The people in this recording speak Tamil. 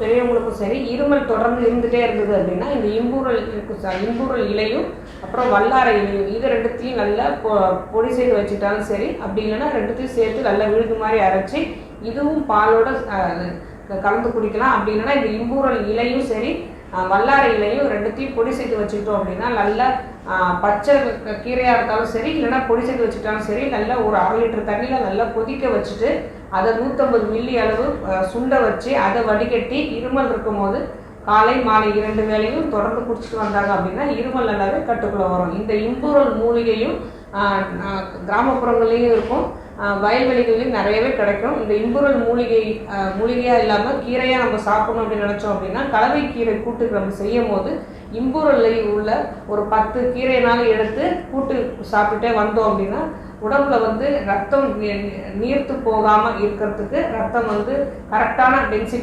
பெரியவங்களுக்கும் சரி இருமல் தொடர்ந்து இருந்துகிட்டே இருந்தது அப்படின்னா இந்த இம்பூரல் இலையும் அப்புறம் வல்லாரை இலையும் இது ரெண்டுத்தையும் நல்லா பொடி செய்து வச்சுட்டாலும் சரி, அப்படி இல்லைன்னா ரெண்டுத்தையும் சேர்த்து நல்லா விழுது மாதிரி அரைச்சி இதுவும் பாலோட கலந்து குடிக்கலாம். அப்படி இல்லைன்னா இந்த இம்பூரல் இலையும் சரி வல்லாரை இலையும் ரெண்டுத்தையும் பொடி செய்து வச்சுக்கிட்டோம் அப்படின்னா நல்லா பச்சை கீரையாக இருந்தாலும் சரி இல்லைன்னா பொடி செய்து வச்சுக்கிட்டாலும் சரி நல்லா ஒரு 1/2 லிட்டர் தண்ணியில் நல்லா கொதிக்க வச்சுட்டு அதை 150 மில்லி அளவு சுண்டை வச்சு அதை வடிகட்டி இருமல் இருக்கும் போது காலை மாலை 2 வேளையும் தொடர்ந்து குடிச்சிட்டு வந்தாங்க அப்படின்னா இருமல் நல்லாவே கட்டுக்குள்ளே வரும். இந்த இம்பூரல் மூலிகையும் கிராமப்புறங்கள்லேயும் இருக்கும், வயல்வெளிகள்லையும் நிறையவே கிடைக்கும். இந்த இம்பூரல் மூலிகையாக இல்லாமல் கீரையாக நம்ம சாப்பிடணும் அப்படின்னு நினச்சோம் அப்படின்னா கலவை கீரை கூட்டுக்கு நம்ம செய்யும் போது இம்பூரலில் உள்ள ஒரு 10 கீரைனாலும் எடுத்து கூட்டு சாப்பிட்டுட்டே வந்தோம் அப்படின்னா உடம்புல ரத்தம் நீர்த்து போகாமல் இருக்கிறதுக்கு ரத்தம் கரெக்டான டென்சிட்டி